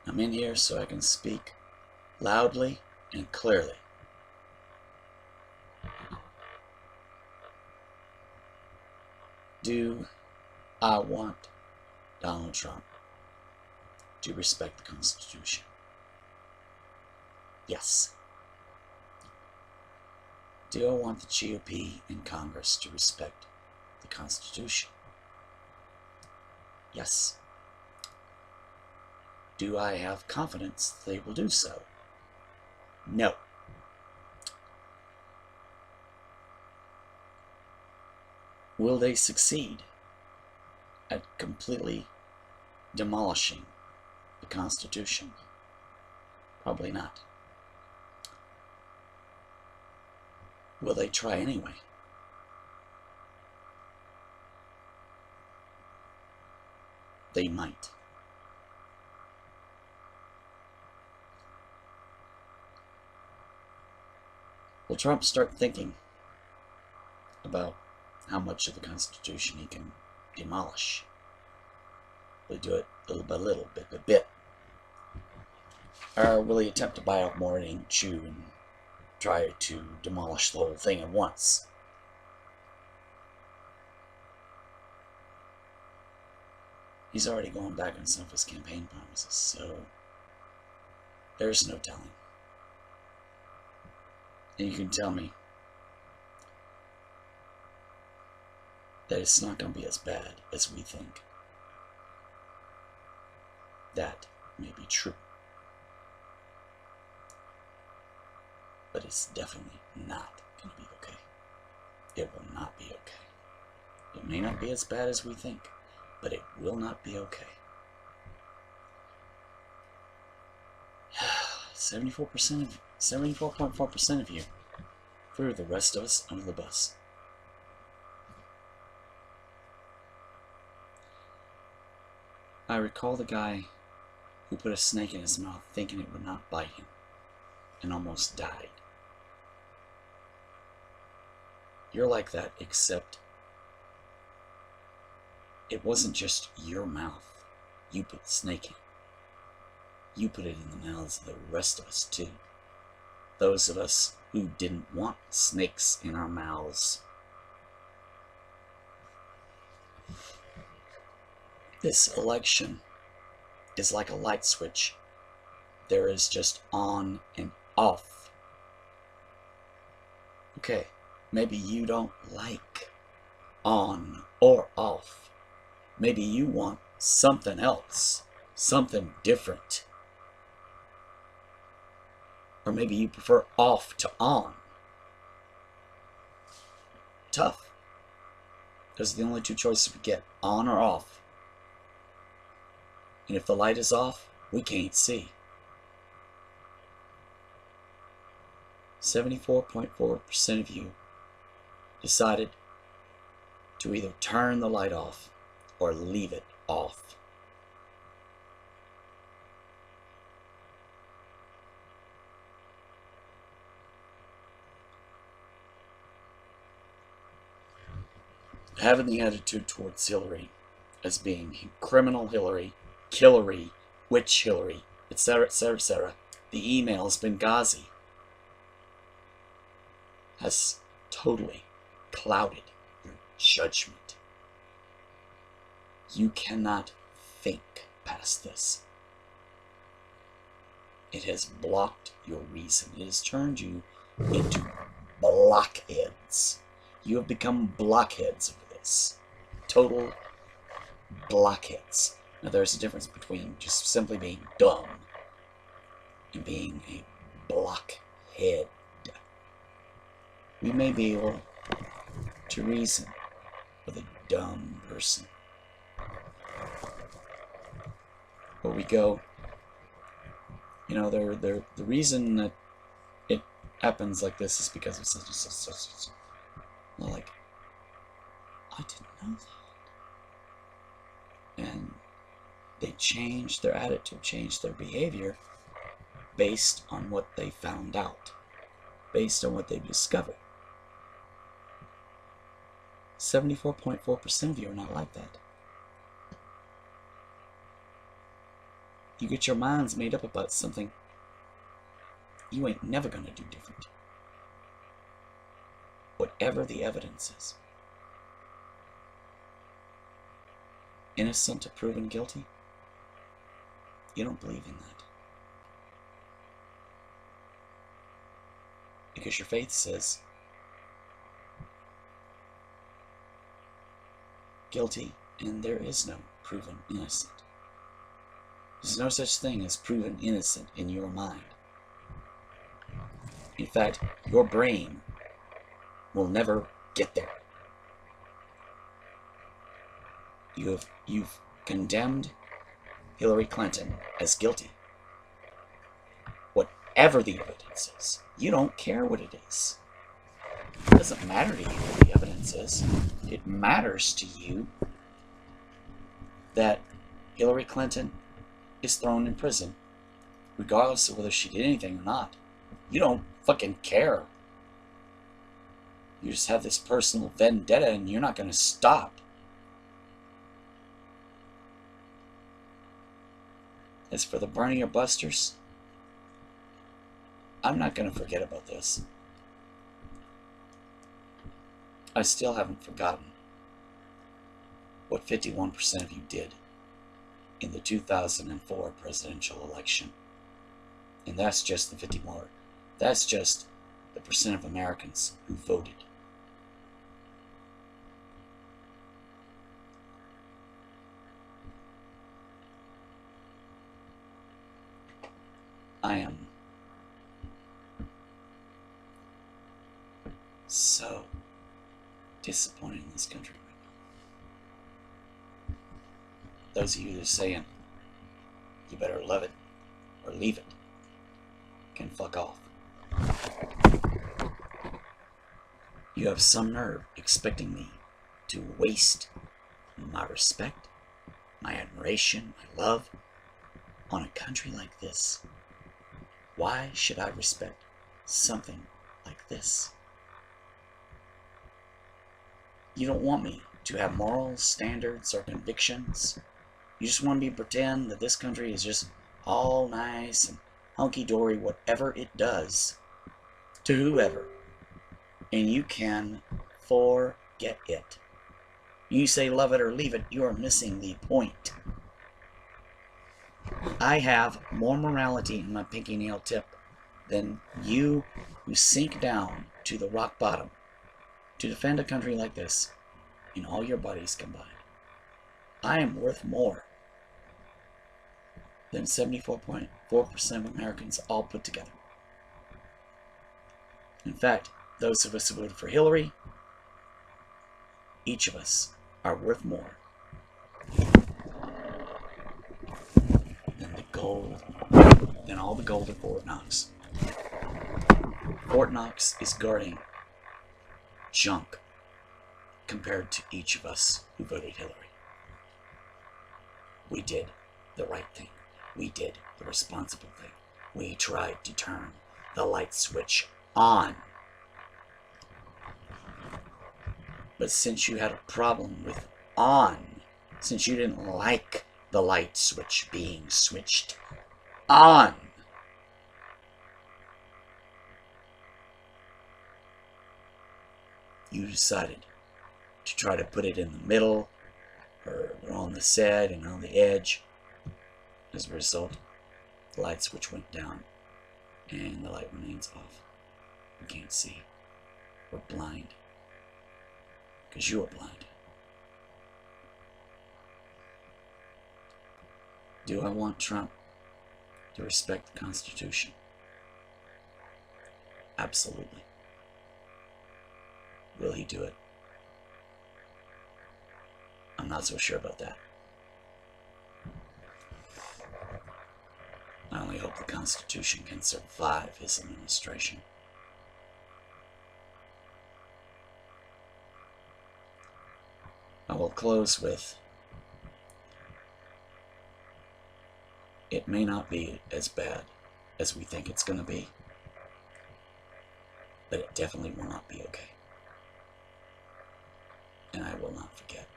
I'm in here so I can speak loudly and clearly. Do I want Donald Trump to respect the Constitution? Yes. Do I want the GOP in Congress to respect the Constitution? Yes. Do I have confidence they will do so? No. Will they succeed at completely demolishing the Constitution? Probably not. Will they try anyway? They might. Will Trump start thinking about how much of the Constitution he can demolish? Will he do it little by little, bit by bit? Or will he attempt to bite off more than he can chew and try to demolish the whole thing at once? He's already going back on some of his campaign promises, so there's no telling. And you can tell me that it's not going to be as bad as we think. That may be true. But it's definitely not going to be okay. It will not be okay. It may not be as bad as we think, but it will not be okay. 74.4% of you threw the rest of us under the bus. I recall the guy who put a snake in his mouth thinking it would not bite him and almost died. You're like that, except it wasn't just your mouth you put the snake in. You put it in the mouths of the rest of us too. Those of us who didn't want snakes in our mouths. This election is like a light switch. There is just on and off. Okay, maybe you don't like on or off. Maybe you want something else, something different. Or maybe you prefer off to on. Tough. Those are the only two choices we get, on or off. And if the light is off, we can't see. 74.4% of you decided to either turn the light off or leave it off. Having the attitude towards Hillary as being criminal Hillary, Killery, witch Hillary, etc., etc., etc., the emails Benghazi has totally clouded your judgment. You cannot think past this. It has blocked your reason. It has turned you into blockheads. You have become blockheads over this. Total blockheads. Now there's a difference between just simply being dumb and being a blockhead. We may be able to reason with a dumb person. But we go, you know, the reason that it happens like this is because of such and such. Well, like, I didn't know that. And they changed their attitude, changed their behavior based on what they found out, based on what they've discovered. 74.4% of you are not like that. you get your minds made up about something, you ain't never gonna do different. Whatever the evidence is. Innocent to proven guilty? You don't believe in that. Because your faith says guilty, and there is no proven innocent. There's no such thing as proven innocent in your mind. In fact, your brain will never get there. You've condemned Hillary Clinton as guilty. Whatever the evidence is, you don't care what it is. It doesn't matter to you what the evidence is. It matters to you that Hillary Clinton is thrown in prison, regardless of whether she did anything or not. You don't fucking care. You just have this personal vendetta, and you're not going to stop. As for the Bernie or Busters, I'm not going to forget about this. I still haven't forgotten what 51% of you did in the 2004 presidential election. And that's just the 51. That's just the percent of Americans who voted. I am so disappointed in this country right now. Those of you that are saying you better love it or leave it can fuck off. You have some nerve expecting me to waste my respect, my admiration, my love on a country like this. Why should I respect something like this? You don't want me to have moral standards or convictions. You just want me to pretend that this country is just all nice and hunky-dory, whatever it does to whoever. And you can forget it. You say love it or leave it, you are missing the point. I have more morality in my pinky nail tip than you who sink down to the rock bottom to defend a country like this in all your bodies combined. I am worth more than 74.4% of Americans all put together. In fact, those of us who voted for Hillary, each of us are worth more than all the gold at Fort Knox. Fort Knox is guarding junk compared to each of us who voted Hillary. We did the right thing. We did the responsible thing. We tried to turn the light switch on. But since you had a problem with on, since you didn't like the light switch being switched on, you decided to try to put it in the middle or on the side and on the edge. As a result, the light switch went down and the light remains off. We can't see. We're blind. Because you are blind. Do I want Trump to respect the Constitution? Absolutely. Will he do it? I'm not so sure about that. I only hope the Constitution can survive his administration. I will close with, it may not be as bad as we think it's going to be, but it definitely will not be okay. And I will not forget.